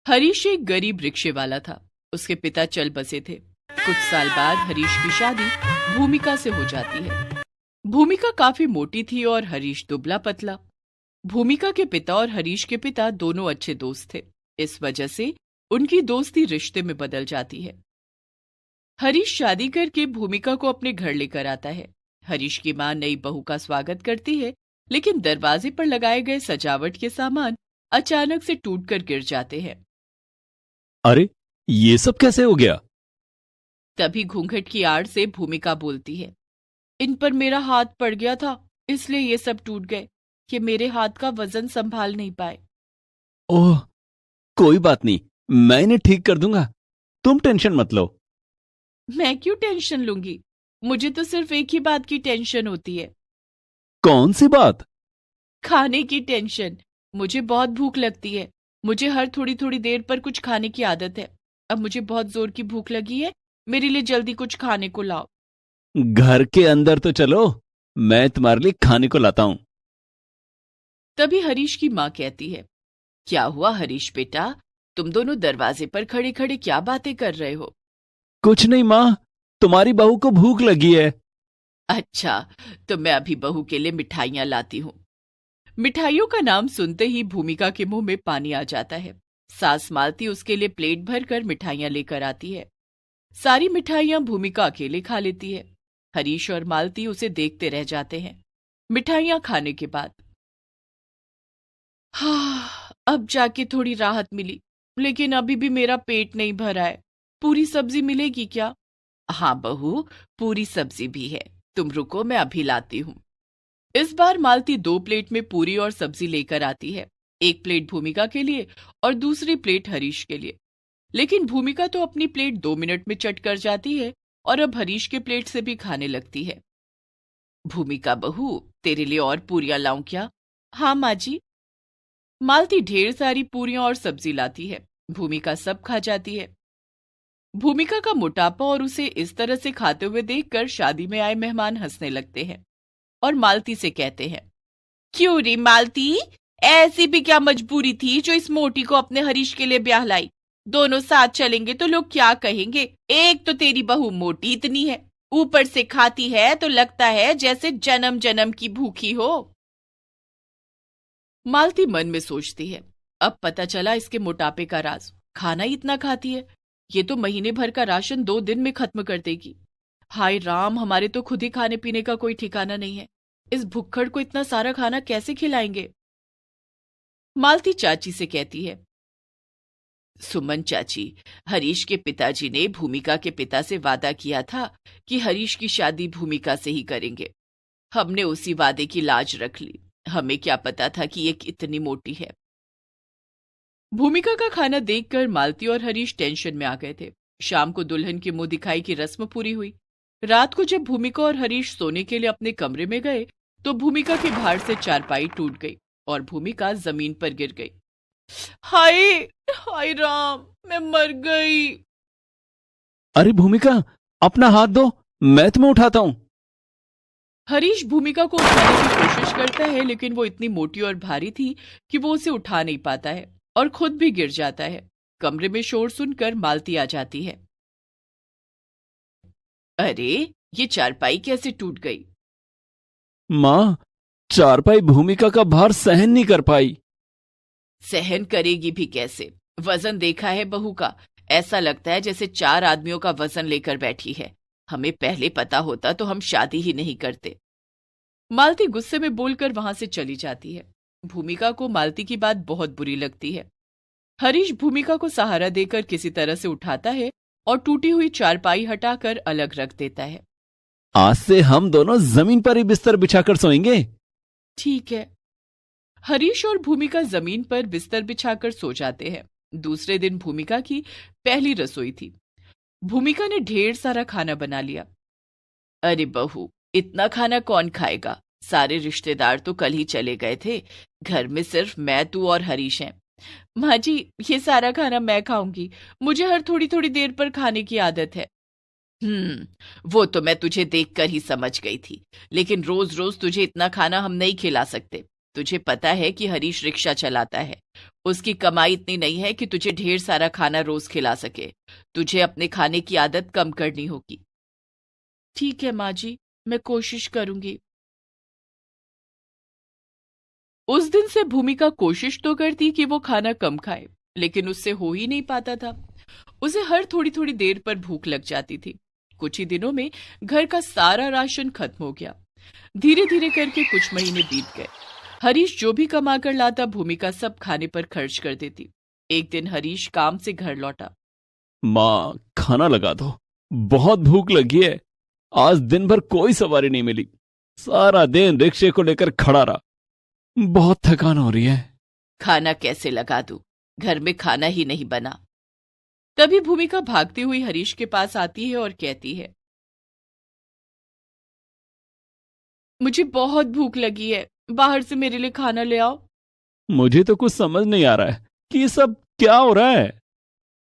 हरीश एक गरीब रिक्शे वाला था। उसके पिता चल बसे थे। कुछ साल बाद हरीश की शादी भूमिका से हो जाती है। भूमिका काफी मोटी थी और हरीश दुबला पतला। भूमिका के पिता और हरीश के पिता दोनों अच्छे दोस्त थे। इस वजह से उनकी दोस्ती रिश्ते में बदल जाती है। हरीश शादी करके भूमिका को अपने घर लेकर आता है। हरीश की मां नई बहू का स्वागत करती है, लेकिन दरवाजे पर लगाए गए सजावट के सामान अचानक से टूटकर गिर जाते हैं। अरे, ये सब कैसे हो गया? तभी घूंघट की आड़ से भूमिका बोलती है, इन पर मेरा हाथ पड़ गया था, इसलिए ये सब टूट गए। कि मेरे हाथ का वजन संभाल नहीं पाए। ओह, कोई बात नहीं, मैं इन्हें ठीक कर दूंगा, तुम टेंशन मत लो। मैं क्यों टेंशन लूंगी? मुझे तो सिर्फ एक ही बात की टेंशन होती है। कौन सी बात? खाने की टेंशन। मुझे बहुत भूख लगती है। मुझे हर थोड़ी थोड़ी देर पर कुछ खाने की आदत है। अब मुझे बहुत जोर की भूख लगी है। मेरे लिए जल्दी कुछ खाने को लाओ। घर के अंदर तो चलो, मैं तुम्हारे लिए खाने को लाता हूं। तभी हरीश की माँ कहती है, क्या हुआ हरीश बेटा, तुम दोनों दरवाजे पर खड़े खड़े क्या बातें कर रहे हो? कुछ नहीं मां, तुम्हारी बहू को भूख लगी है। अच्छा, तो मैं अभी बहू के लिए मिठाइयां लाती हूँ। मिठाइयों का नाम सुनते ही भूमिका के मुंह में पानी आ जाता है। सास मालती उसके लिए प्लेट भरकर मिठाइयां लेकर आती है। सारी मिठाइयां भूमिका अकेले खा लेती है। हरीश और मालती उसे देखते रह जाते हैं। मिठाइयां खाने के बाद अब जाके थोड़ी राहत मिली, लेकिन अभी भी मेरा पेट नहीं भरा है। पूरी सब्जी मिलेगी क्या? हाँ बहू, पूरी सब्जी भी है, तुम रुको, मैं अभी लाती हूँ। इस बार मालती 2 प्लेट में पूरी और सब्जी लेकर आती है। एक प्लेट भूमिका के लिए और दूसरी प्लेट हरीश के लिए। लेकिन भूमिका तो अपनी प्लेट 2 मिनट में चट कर जाती है और अब हरीश के प्लेट से भी खाने लगती है। भूमिका बहू, तेरे लिए और पूरियां लाऊं क्या? हाँ माँ जी। मालती ढेर सारी पूरियां और सब्जी लाती है। भूमिका सब खा जाती है। भूमिका का मोटापा और उसे इस तरह से खाते हुए देखकर शादी में आए मेहमान हंसने लगते हैं और मालती से कहते हैं, क्यों रे मालती, ऐसी भी क्या मजबूरी थी जो इस मोटी को अपने हरीश के लिए ब्याह लाई? दोनों साथ चलेंगे तो लोग क्या कहेंगे? एक तो तेरी बहू मोटी इतनी है, ऊपर से खाती है तो लगता है जैसे जन्म जन्म की भूखी हो। मालती मन में सोचती है, अब पता चला इसके मोटापे का राज। खाना ही इतना खाती है, ये तो महीने भर का राशन 2 दिन में खत्म कर देगी। हाय राम, हमारे तो खुद ही खाने पीने का कोई ठिकाना नहीं है। इस भुक्खड़ को इतना सारा खाना कैसे खिलाएंगे? मालती चाची से कहती है, सुमन चाची, हरीश के पिताजी ने भूमिका के पिता से वादा किया था कि हरीश की शादी भूमिका से ही करेंगे। हमने उसी वादे की लाज रख ली। हमें क्या पता था कि ये इतनी मोटी है। भूमिका का खाना देखकर मालती और हरीश टेंशन में आ गए थे। शाम को दुल्हन की मुंह दिखाई की रस्म पूरी हुई। रात को जब भूमिका और हरीश सोने के लिए अपने कमरे में गए तो भूमिका के भार से चारपाई टूट गई और भूमिका जमीन पर गिर गई। हाय हाय राम, मैं मर गई। अरे भूमिका, अपना हाथ दो, मैं तुम्हें उठाता हूं। हरीश भूमिका को उठाने की कोशिश करता है, लेकिन वो इतनी मोटी और भारी थी कि वो उसे उठा नहीं पाता है और खुद भी गिर जाता है। कमरे में शोर सुनकर मालती आ जाती है। अरे, ये चारपाई कैसे टूट गई? मां, चारपाई भूमिका का भार सहन नहीं कर पाई। सहन करेगी भी कैसे? वजन देखा है बहू का, ऐसा लगता है जैसे 4 आदमियों का वजन लेकर बैठी है। हमें पहले पता होता तो हम शादी ही नहीं करते। मालती गुस्से में बोलकर वहां से चली जाती है। भूमिका को मालती की बात बहुत बुरी लगती है। हरीश भूमिका को सहारा देकर किसी तरह से उठाता है और टूटी हुई चारपाई हटाकर अलग रख देता है। आज से हम दोनों जमीन पर ही बिस्तर बिछाकर सोएंगे। ठीक है। हरीश और भूमिका जमीन पर बिस्तर बिछाकर सो जाते हैं। दूसरे दिन भूमिका की पहली रसोई थी। भूमिका ने ढेर सारा खाना बना लिया। अरे बहू, इतना खाना कौन खाएगा? सारे रिश्तेदार तो कल ही चले गए थे। घर में सिर्फ मैं, तू और हरीश हैं। माँ जी, ये सारा खाना मैं खाऊंगी। मुझे हर थोड़ी थोड़ी देर पर खाने की आदत है। वो तो मैं तुझे देखकर ही समझ गई थी, लेकिन रोज रोज तुझे इतना खाना हम नहीं खिला सकते। तुझे पता है कि हरीश रिक्शा चलाता है। उसकी कमाई इतनी नहीं है कि तुझे ढेर सारा खाना रोज खिला सके। तुझे अपने खाने की आदत कम करनी होगी। ठीक है माँ जी, मैं कोशिश करूंगी। उस दिन से भूमिका कोशिश तो करती कि वो खाना कम खाए, लेकिन उससे हो ही नहीं पाता था। उसे हर थोड़ी थोड़ी देर पर भूख लग जाती थी। कुछ ही दिनों में घर का सारा राशन खत्म हो गया। धीरे धीरे करके कुछ महीने बीत गए। हरीश जो भी कमा कर लाता भूमिका सब खाने पर खर्च कर देती। एक दिन हरीश काम से घर लौटा। माँ, खाना लगा दो, बहुत भूख लगी है। आज दिन भर कोई सवारी नहीं मिली, सारा दिन रिक्शे को लेकर खड़ा रहा, बहुत थकान हो रही है। खाना कैसे लगा दूं? घर में खाना ही नहीं बना। तभी भूमिका भागती हुई हरीश के पास आती है और कहती है, मुझे बहुत भूख लगी है, बाहर से मेरे लिए खाना ले आओ। मुझे तो कुछ समझ नहीं आ रहा है कि ये सब क्या हो रहा है।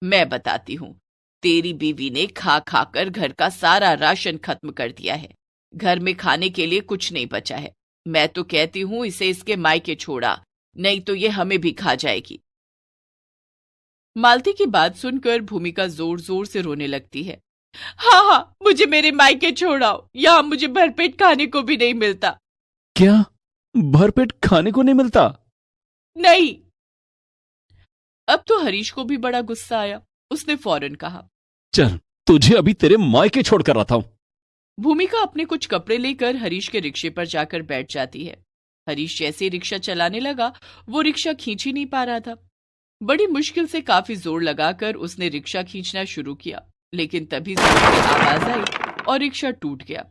मैं बताती हूँ। तेरी बीवी ने खा खा कर घर का सारा राशन खत्म कर दिया है। घर में खाने के लिए कुछ नहीं बचा है। मैं तो कहती हूँ इसे इसके मायके छोड़ा, नहीं तो ये हमें भी खा जाएगी। मालती की बात सुनकर भूमिका जोर जोर से रोने लगती है। हाँ हाँ, मुझे मेरे मायके छोड़ाओ, यहाँ मुझे भरपेट खाने को भी नहीं मिलता। क्या भरपेट खाने को नहीं मिलता? नहीं। अब तो हरीश को भी बड़ा गुस्सा आया। उसने फौरन कहा, चल, तुझे अभी तेरे मायके छोड़कर आता हूं। भूमिका अपने कुछ कपड़े लेकर हरीश के रिक्शे पर जाकर बैठ जाती है। हरीश जैसे ही रिक्शा चलाने लगा, वो रिक्शा खींच ही नहीं पा रहा था। बड़ी मुश्किल से काफी जोर लगाकर उसने रिक्शा खींचना शुरू किया, लेकिन तभी जोर की आवाज आई और रिक्शा टूट गया।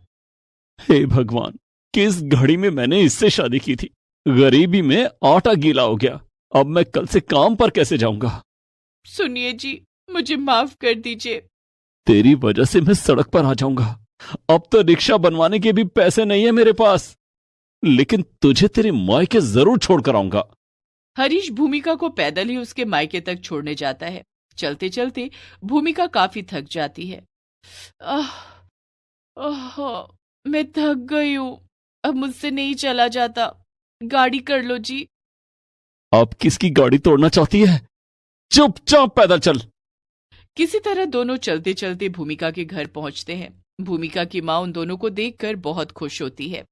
हे भगवान, किस घड़ी में मैंने इससे शादी की थी। गरीबी में आटा गीला हो गया। अब मैं कल से काम पर कैसे जाऊंगा? सुनिए जी, मुझे माफ कर दीजिए। तेरी वजह से मैं सड़क पर आ जाऊंगा। अब तो रिक्शा बनवाने के भी पैसे नहीं है मेरे पास, लेकिन तुझे तेरे मायके जरूर छोड़कर आऊंगा। हरीश भूमिका को पैदल ही उसके मायके तक छोड़ने जाता है। चलते चलते भूमिका काफी थक जाती है। आह, आह, मैं थक गई हूँ, अब मुझसे नहीं चला जाता। गाड़ी कर लो जी। अब किसकी गाड़ी तोड़ना चाहती है? चुपचाप पैदल चल। किसी तरह दोनों चलते चलते भूमिका के घर पहुंचते हैं। भूमिका की माँ उन दोनों को देखकर बहुत खुश होती है।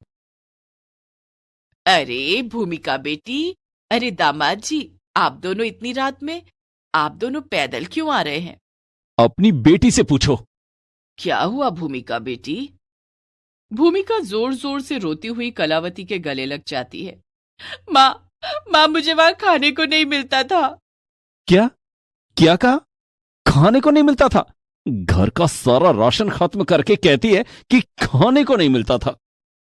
अरे भूमिका बेटी, अरे दामाद जी, आप दोनों इतनी रात में, आप दोनों पैदल क्यों आ रहे हैं? अपनी बेटी से पूछो। क्या हुआ भूमिका बेटी? भूमिका जोर जोर से रोती हुई कलावती के गले लग जाती है। माँ, माँ, मुझे वहां खाने को नहीं मिलता था। क्या क्या कहा? खाने को नहीं मिलता था? घर का सारा राशन खत्म करके कहती है कि खाने को नहीं मिलता था।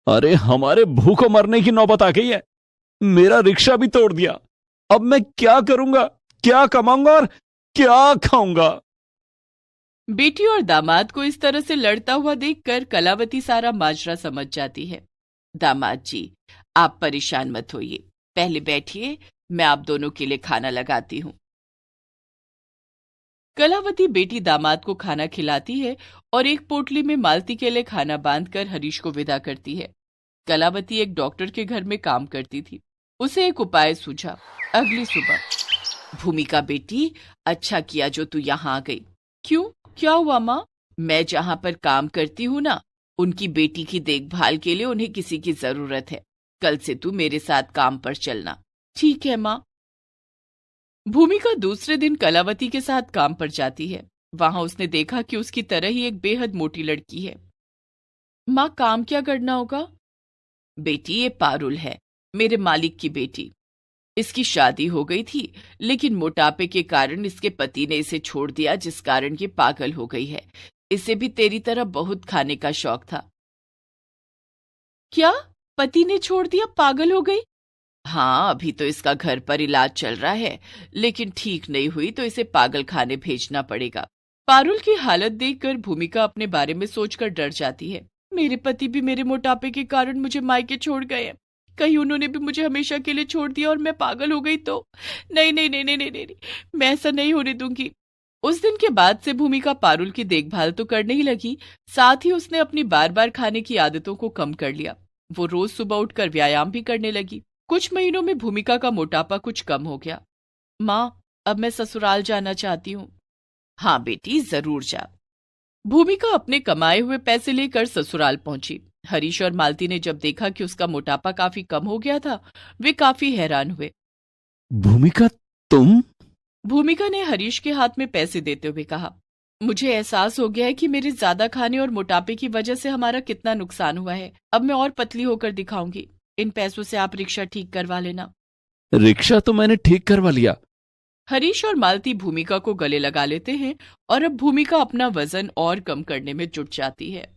अरे हमारे भूखों मरने की नौबत आ गई है। मेरा रिक्शा भी तोड़ दिया। अब मैं क्या करूंगा? क्या कमाऊंगा और क्या खाऊंगा? बेटी और दामाद को इस तरह से लड़ता हुआ देखकर कलावती सारा माजरा समझ जाती है। दामाद जी, आप परेशान मत होइए, पहले बैठिए, मैं आप दोनों के लिए खाना लगाती हूँ। कलावती बेटी दामाद को खाना खिलाती है और एक पोटली में मालती के लिए खाना बांधकर हरीश को विदा करती है। कलावती एक डॉक्टर के घर में काम करती थी। उसे एक उपाय सूझा। अगली सुबह, भूमिका बेटी, अच्छा किया जो तू यहाँ आ गई। क्यों, क्या हुआ माँ? मैं जहाँ पर काम करती हूँ ना, उनकी बेटी की देखभाल के लिए उन्हें किसी की जरूरत है। कल से तू मेरे साथ काम पर चलना। ठीक है माँ। भूमिका दूसरे दिन कलावती के साथ काम पर जाती है। वहां उसने देखा कि उसकी तरह ही एक बेहद मोटी लड़की है। माँ, काम क्या करना होगा? बेटी, ये पारुल है, मेरे मालिक की बेटी। इसकी शादी हो गई थी, लेकिन मोटापे के कारण इसके पति ने इसे छोड़ दिया, जिस कारण ये पागल हो गई है। इसे भी तेरी तरह बहुत खाने का शौक था। क्या? पति ने छोड़ दिया, पागल हो गई? हाँ, अभी तो इसका घर पर इलाज चल रहा है, लेकिन ठीक नहीं हुई तो इसे पागल खाने भेजना पड़ेगा। पारुल की हालत देखकर भूमिका अपने बारे में सोचकर डर जाती है। मेरे पति भी मेरे मोटापे के कारण मुझे मायके छोड़ गए हैं। कहीं उन्होंने भी मुझे हमेशा के लिए छोड़ दिया और मैं पागल हो गई तो? नहीं नहीं नहीं नहीं नहीं नहीं, मैं ऐसा नहीं होने दूंगी। उस दिन के बाद से भूमिका पारुल की देखभाल तो करने ही लगी, साथ ही उसने अपनी बार बार खाने की आदतों को कम कर लिया। वो रोज सुबह उठकर व्यायाम भी करने लगी। कुछ महीनों में भूमिका का मोटापा कुछ कम हो गया। माँ, अब मैं ससुराल जाना चाहती हूँ। हाँ बेटी, जरूर जा। भूमिका अपने कमाए हुए पैसे लेकर ससुराल पहुंची। हरीश और मालती ने जब देखा कि उसका मोटापा काफी कम हो गया था, वे काफी हैरान हुए। भूमिका, तुम? भूमिका ने हरीश के हाथ में पैसे देते हुए कहा, मुझे एहसास हो गया है कि मेरे ज्यादा खाने और मोटापे की वजह से हमारा कितना नुकसान हुआ है। अब मैं और पतली होकर दिखाऊंगी। इन पैसों से आप रिक्शा ठीक करवा लेना। रिक्शा तो मैंने ठीक करवा लिया। हरीश और मालती भूमिका को गले लगा लेते हैं और अब भूमिका अपना वजन और कम करने में जुट जाती है।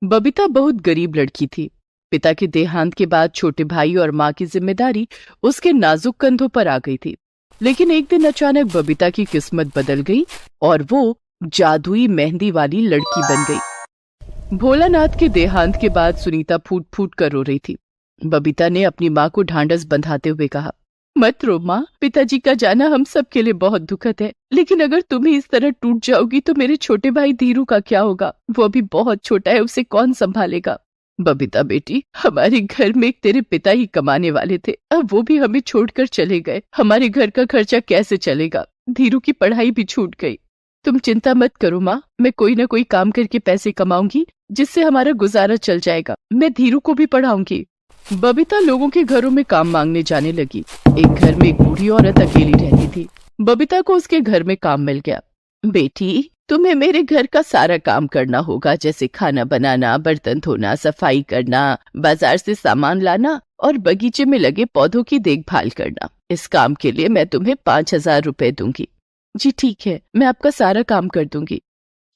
बबीता बहुत गरीब लड़की थी। पिता के देहांत के बाद छोटे भाई और माँ की जिम्मेदारी उसके नाजुक कंधों पर आ गई थी। लेकिन एक दिन अचानक बबीता की किस्मत बदल गई और वो जादुई मेहंदी वाली लड़की बन गई। भोलानाथ के देहांत के बाद सुनीता फूट फूट कर रो रही थी। बबीता ने अपनी माँ को ढांढस बंधाते हुए कहा, मत रो माँ, पिताजी का जाना हम सब के लिए बहुत दुखद है, लेकिन अगर तुम ही इस तरह टूट जाओगी तो मेरे छोटे भाई धीरू का क्या होगा? वो अभी बहुत छोटा है, उसे कौन संभालेगा? बबीता बेटी, हमारे घर में एक तेरे पिता ही कमाने वाले थे, अब वो भी हमें छोड़कर चले गए। हमारे घर का खर्चा कैसे चलेगा? धीरू की पढ़ाई भी छूट गई। तुम चिंता मत करो माँ, मैं कोई ना कोई काम करके पैसे कमाऊंगी जिससे हमारा गुजारा चल जाएगा। मैं धीरू को भी पढ़ाऊंगी। बबीता लोगों के घरों में काम मांगने जाने लगी। एक घर में एक बूढ़ी औरत अकेली रहती थी। बबीता को उसके घर में काम मिल गया। बेटी, तुम्हें मेरे घर का सारा काम करना होगा, जैसे खाना बनाना, बर्तन धोना, सफाई करना, बाजार से सामान लाना और बगीचे में लगे पौधों की देखभाल करना। इस काम के लिए मैं तुम्हें 5,000 रुपए दूंगी। जी ठीक है, मैं आपका सारा काम कर दूंगी।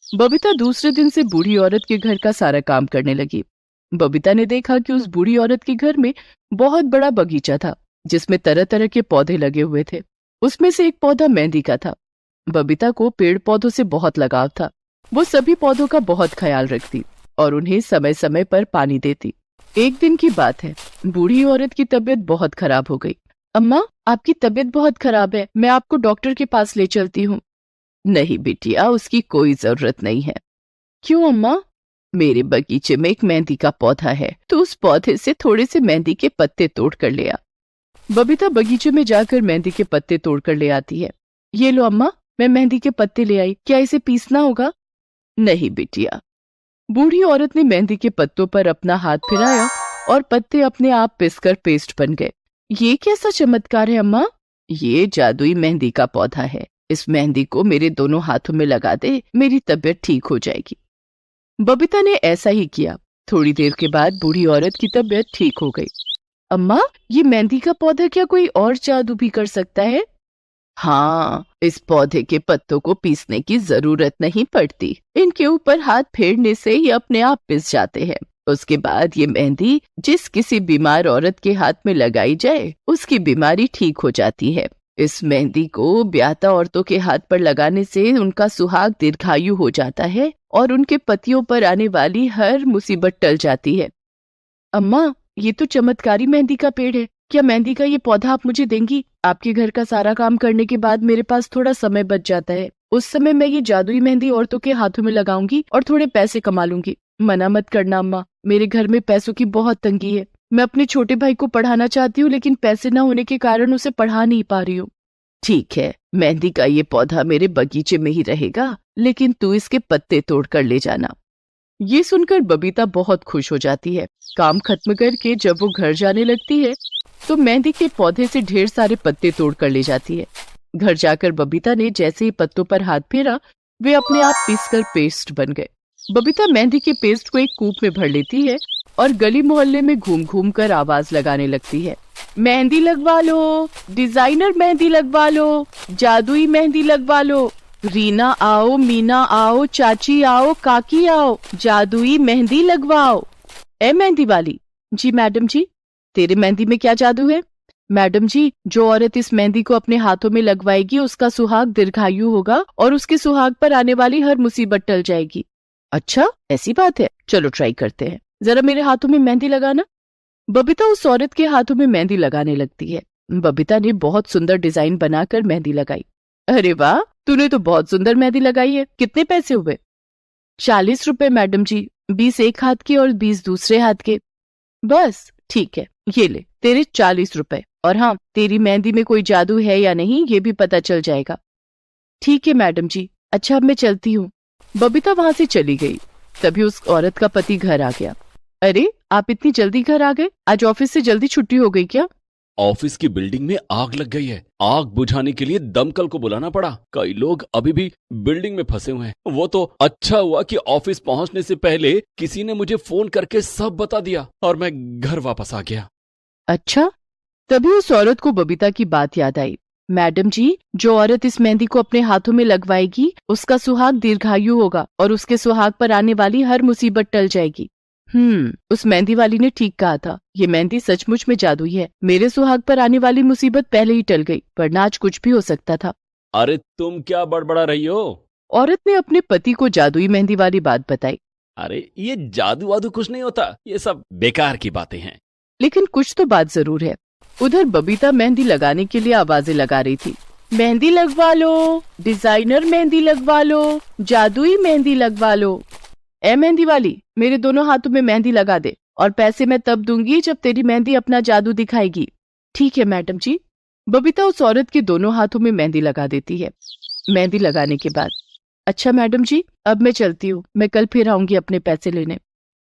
बबीता दूसरे दिन से बूढ़ी औरत के घर का सारा काम करने लगी। बबीता ने देखा कि उस बूढ़ी औरत के घर में बहुत बड़ा बगीचा था, जिसमें तरह तरह के पौधे लगे हुए थे। उसमें से एक पौधा मेहंदी का था। बबीता को पेड़ पौधों से बहुत लगाव था। वो सभी पौधों का बहुत ख्याल रखती और उन्हें समय समय पर पानी देती। एक दिन की बात है, बूढ़ी औरत की तबीयत बहुत खराब हो गई। अम्मा, आपकी तबीयत बहुत खराब है, मैं आपको डॉक्टर के पास ले चलती हूँ। नहीं बिटिया, उसकी कोई जरूरत नहीं है। क्यों अम्मा? मेरे बगीचे में एक मेहंदी का पौधा है, तो उस पौधे से थोड़े से मेहंदी के पत्ते तोड़ कर ले आ। बबीता बगीचे में जाकर मेहंदी के पत्ते तोड़ कर ले आती है। ये लो अम्मा, मैं मेहंदी के पत्ते ले आई, क्या इसे पीसना होगा? नहीं बिटिया। बूढ़ी औरत ने मेहंदी के पत्तों पर अपना हाथ फिराया और पत्ते अपने आप पिसकर पेस्ट बन गए। ये कैसा चमत्कार है अम्मा? ये जादुई मेहंदी का पौधा है। इस मेहंदी को मेरे दोनों हाथों में लगा दे, मेरी तबीयत ठीक हो जाएगी। बबीता ने ऐसा ही किया। थोड़ी देर के बाद बूढ़ी औरत की तबीयत ठीक हो गई। अम्मा, ये मेहंदी का पौधा क्या कोई और जादू भी कर सकता है? हाँ, इस पौधे के पत्तों को पीसने की जरूरत नहीं पड़ती। इनके ऊपर हाथ फेरने से ये अपने आप पिस जाते हैं। उसके बाद ये मेहंदी जिस किसी बीमार औरत के हाथ में लगाई जाए, उसकी बीमारी ठीक हो जाती है। इस मेहंदी को ब्याता औरतों के हाथ पर लगाने से उनका सुहाग दीर्घायु हो जाता है और उनके पतियों पर आने वाली हर मुसीबत टल जाती है। अम्मा, ये तो चमत्कारी मेहंदी का पेड़ है। क्या मेहंदी का ये पौधा आप मुझे देंगी? आपके घर का सारा काम करने के बाद मेरे पास थोड़ा समय बच जाता है। उस समय मैं ये जादुई मेहंदी औरतों के हाथों में लगाऊंगी और थोड़े पैसे कमा लूंगी। मना मत करना अम्मा, मेरे घर में पैसों की बहुत तंगी है। मैं अपने छोटे भाई को पढ़ाना चाहती हूँ, लेकिन पैसे न होने के कारण उसे पढ़ा नहीं पा रही हूँ। ठीक है, मेहंदी का ये पौधा मेरे बगीचे में ही रहेगा, लेकिन तू इसके पत्ते तोड़ कर ले जाना। ये सुनकर बबीता बहुत खुश हो जाती है। काम खत्म करके जब वो घर जाने लगती है तो मेहंदी के पौधे से ढेर सारे पत्ते तोड़ कर ले जाती है। घर जाकर बबीता ने जैसे ही पत्तों पर हाथ फेरा, वे अपने आप पीसकर पेस्ट बन गए। बबीता मेहंदी के पेस्ट को एक कूप में भर लेती है और गली मोहल्ले में घूम घूम कर आवाज लगाने लगती है, मेहंदी लगवा लो, डिजाइनर मेहंदी लगवा लो, जादुई मेहंदी लगवा लो। रीना आओ, मीना आओ, चाची आओ, काकी आओ, जादुई मेहंदी लगवाओ। ए मेहंदी वाली। जी मैडम जी। तेरे मेहंदी में क्या जादू है? मैडम जी, जो औरत इस मेहंदी को अपने हाथों में लगवाएगी उसका सुहाग दीर्घायु होगा और उसके सुहाग पर आने वाली हर मुसीबत टल जाएगी। अच्छा, ऐसी बात है, चलो ट्राई करते हैं। जरा मेरे हाथों में मेहंदी लगाना। बबीता उस औरत के हाथों में मेहंदी लगाने लगती है। बबीता ने बहुत सुंदर डिजाइन बनाकर मेहंदी लगाई। अरे वाह, तूने तो बहुत सुंदर मेहंदी लगाई है। कितने पैसे हुए? 40 रुपए मैडम जी, 20 एक हाथ के और 20 दूसरे हाथ के। बस ठीक है, ये ले, तेरे 40 रुपए। और हाँ, तेरी मेहंदी में कोई जादू है या नहीं ये भी पता चल जाएगा। ठीक है मैडम जी, अच्छा अब मैं चलती हूँ। बबीता वहां से चली गई। तभी उस औरत का पति घर आ गया। अरे, आप इतनी जल्दी घर आ गए? आज ऑफिस से जल्दी छुट्टी हो गई क्या? ऑफिस की बिल्डिंग में आग लग गई है। आग बुझाने के लिए दमकल को बुलाना पड़ा। कई लोग अभी भी बिल्डिंग में फंसे हुए हैं। वो तो अच्छा हुआ कि ऑफिस पहुंचने से पहले किसी ने मुझे फोन करके सब बता दिया और मैं घर वापस आ गया। अच्छा, तभी उस औरत को बबीता की बात याद आई। मैडम जी, जो औरत इस मेहंदी को अपने हाथों में लगवाएगी उसका सुहाग दीर्घायु होगा और उसके सुहाग पर आने वाली हर मुसीबत टल जाएगी। उस मेहंदी वाली ने ठीक कहा था। ये मेहंदी सचमुच में जादुई है। मेरे सुहाग पर आने वाली मुसीबत पहले ही टल गई, वरना आज कुछ भी हो सकता था। अरे तुम क्या बड़बड़ा रही हो? औरत ने अपने पति को जादुई मेहंदी वाली बात बताई। अरे ये जादू वादू कुछ नहीं होता, ये सब बेकार की बातें हैं। लेकिन कुछ तो बात जरूर है। उधर बबीता मेहंदी लगाने के लिए आवाजें लगा रही थी। मेहंदी लगवा लो, डिजाइनर मेहंदी लगवा लो, जादुई मेहंदी लगवा लो। ए मेहंदी वाली, मेरे दोनों हाथों में मेहंदी लगा दे और पैसे मैं तब दूंगी जब तेरी मेहंदी अपना जादू दिखाएगी। ठीक है मैडम जी। बबीता उस औरत के दोनों हाथों में मेहंदी लगा देती है। मेहंदी लगाने के बाद, अच्छा मैडम जी, अब मैं चलती हूँ। मैं कल फिर आऊंगी अपने पैसे लेने।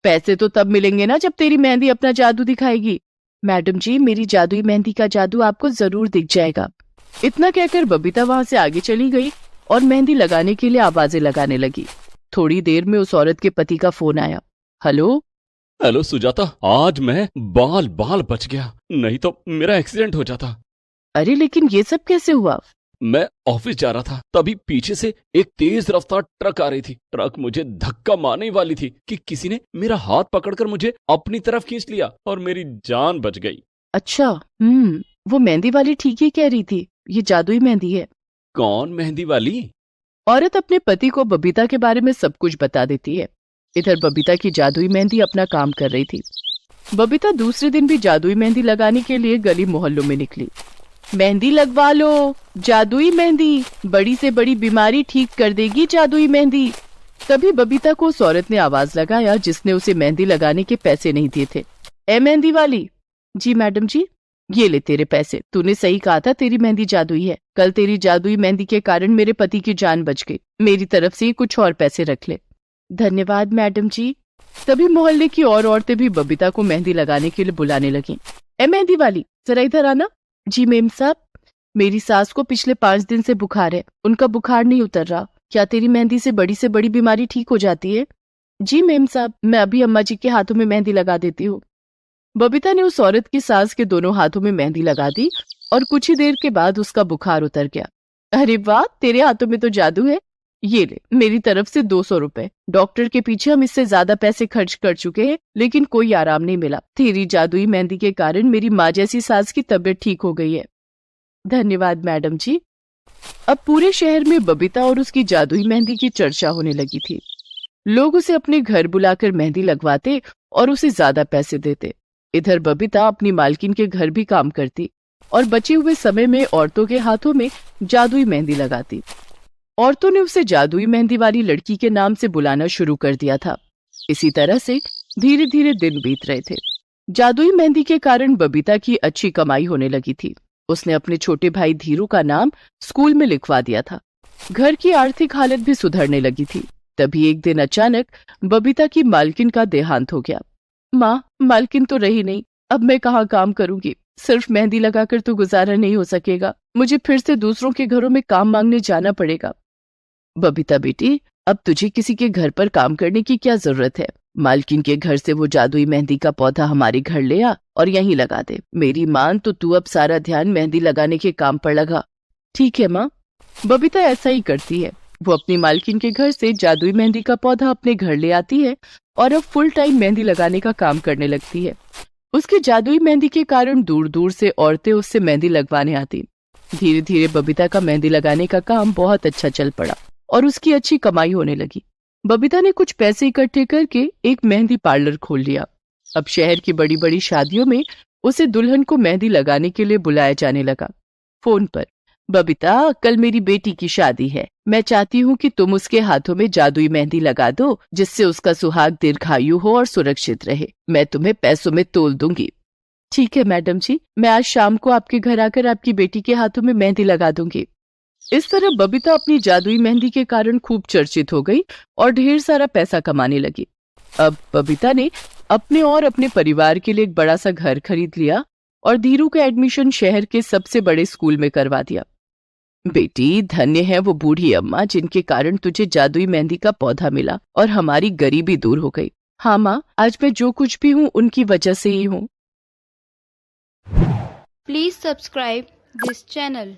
पैसे तो तब मिलेंगे ना जब तेरी मेहंदी अपना जादू दिखाएगी। मैडम जी, मेरी जादुई मेहंदी का जादू आपको जरूर दिख जाएगा। इतना कहकर बबीता वहां से आगे चली गई और मेहंदी लगाने के लिए आवाजें लगाने लगी। थोड़ी देर में उस औरत के पति का फोन आया। हेलो। हेलो सुजाता, आज मैं बाल बाल बच गया, नहीं तो मेरा एक्सीडेंट हो जाता। अरे लेकिन ये सब कैसे हुआ? मैं ऑफिस जा रहा था, तभी पीछे से एक तेज रफ्तार ट्रक आ रही थी। ट्रक मुझे धक्का मारने वाली थी कि किसी ने मेरा हाथ पकड़कर मुझे अपनी तरफ खींच लिया और मेरी जान बच गई। अच्छा, वो मेहंदी वाली ठीक ही कह रही थी, ये जादुई मेहंदी है। कौन मेहंदी वाली? औरत अपने पति को बबीता के बारे में सब कुछ बता देती है। इधर बबीता की जादुई मेहंदी अपना काम कर रही थी। बबीता दूसरे दिन भी जादुई मेहंदी लगाने के लिए गली मोहल्लों में निकली। मेहंदी लगवा लो, जादुई मेहंदी, बड़ी से बड़ी बीमारी ठीक कर देगी जादुई मेहंदी। तभी बबीता को उस औरत ने आवाज लगाया जिसने उसे मेहंदी लगाने के पैसे नहीं दिए थे। ए मेहंदी वाली। जी मैडम जी। ये ले तेरे पैसे, तूने सही कहा था तेरी मेहंदी जादुई है। कल तेरी जादुई मेहंदी के कारण मेरे पति की जान बच गई। मेरी तरफ से कुछ और पैसे रख ले। धन्यवाद मैडम जी। तभी मोहल्ले की और औरतें भी बबीता को मेहंदी लगाने के लिए बुलाने लगी। ए मेहंदी वाली, जरा इधर आना। जी मेम साहब, मेरी सास को पिछले 5 दिन से बुखार है, उनका बुखार नहीं उतर रहा। क्या तेरी मेहंदी से बड़ी बीमारी ठीक हो जाती है? जी मेम साहब, मैं अभी अम्मा जी के हाथों में मेहंदी लगा देती हूँ। बबीता ने उस औरत की सास के दोनों हाथों में मेहंदी लगा दी और कुछ ही देर के बाद उसका बुखार उतर गया। अरे वाह, तेरे हाथों में तो जादू है। ये ले, मेरी तरफ से 200 रुपए। डॉक्टर के पीछे हम इससे ज्यादा पैसे खर्च कर चुके हैं, लेकिन कोई आराम नहीं मिला। तेरी जादुई मेहंदी के कारण मेरी माँ जैसी सास की तबीयत ठीक हो गई है। धन्यवाद मैडम जी। अब पूरे शहर में बबीता और उसकी जादुई मेहंदी की चर्चा होने लगी थी। लोग उसे अपने घर बुलाकर मेहंदी लगवाते और उसे ज्यादा पैसे देते। इधर बबीता अपनी मालकिन के घर भी काम करती और बचे हुए समय में औरतों के हाथों में जादुई मेहंदी लगाती। औरतों ने उसे जादुई मेहंदी वाली लड़की के नाम से बुलाना शुरू कर दिया था। इसी तरह से धीरे धीरे दिन बीत रहे थे। जादुई मेहंदी के कारण बबीता की अच्छी कमाई होने लगी थी। उसने अपने छोटे भाई धीरू का नाम स्कूल में लिखवा दिया था। घर की आर्थिक हालत भी सुधरने लगी थी। तभी एक दिन अचानक बबीता की मालकिन का देहांत हो गया। माँ, मालकिन तो रही नहीं, अब मैं कहाँ काम करूंगी? सिर्फ मेहंदी लगाकर तो गुजारा नहीं हो सकेगा, मुझे फिर से दूसरों के घरों में काम मांगने जाना पड़ेगा। बबीता बेटी, अब तुझे किसी के घर पर काम करने की क्या जरूरत है? मालकिन के घर से वो जादुई मेहंदी का पौधा हमारे घर ले आ और यहीं लगा दे। मेरी मान तो तू अब सारा ध्यान मेहंदी लगाने के काम पर लगा। ठीक है माँ। बबीता ऐसा ही करती है। वो अपनी मालकिन के घर से जादुई मेहंदी का पौधा अपने घर ले आती है और अब फुल टाइम मेहंदी लगाने का काम करने लगती है। उसकी जादुई मेहंदी के कारण दूर दूर से औरतें उससे मेहंदी लगवाने आती। धीरे धीरे बबीता का मेहंदी लगाने का काम बहुत अच्छा चल पड़ा और उसकी अच्छी कमाई होने लगी। बबीता ने कुछ पैसे इकट्ठे करके एक मेहंदी पार्लर खोल लिया। अब शहर की बड़ी बड़ी शादियों में उसे दुल्हन को मेहंदी लगाने के लिए बुलाया जाने लगा। फोन पर, बबीता, कल मेरी बेटी की शादी है। मैं चाहती हूँ कि तुम उसके हाथों में जादुई मेहंदी लगा दो, जिससे उसका सुहाग दीर्घायु हो और सुरक्षित रहे। मैं तुम्हें पैसों में तोल दूंगी। ठीक है मैडम जी, मैं आज शाम को आपके घर आकर आपकी बेटी के हाथों में मेहंदी लगा दूंगी। इस तरह बबीता अपनी जादुई मेहंदी के कारण खूब चर्चित हो गई और ढेर सारा पैसा कमाने लगी। अब बबीता ने अपने और अपने परिवार के लिए एक बड़ा सा घर खरीद लिया और धीरू का एडमिशन शहर के सबसे बड़े स्कूल में करवा दिया। बेटी, धन्य है वो बूढ़ी अम्मा जिनके कारण तुझे जादुई मेहंदी का पौधा मिला और हमारी गरीबी दूर हो गई। हाँ माँ, आज मैं जो कुछ भी हूँ उनकी वजह से ही हूँ। Please subscribe this channel.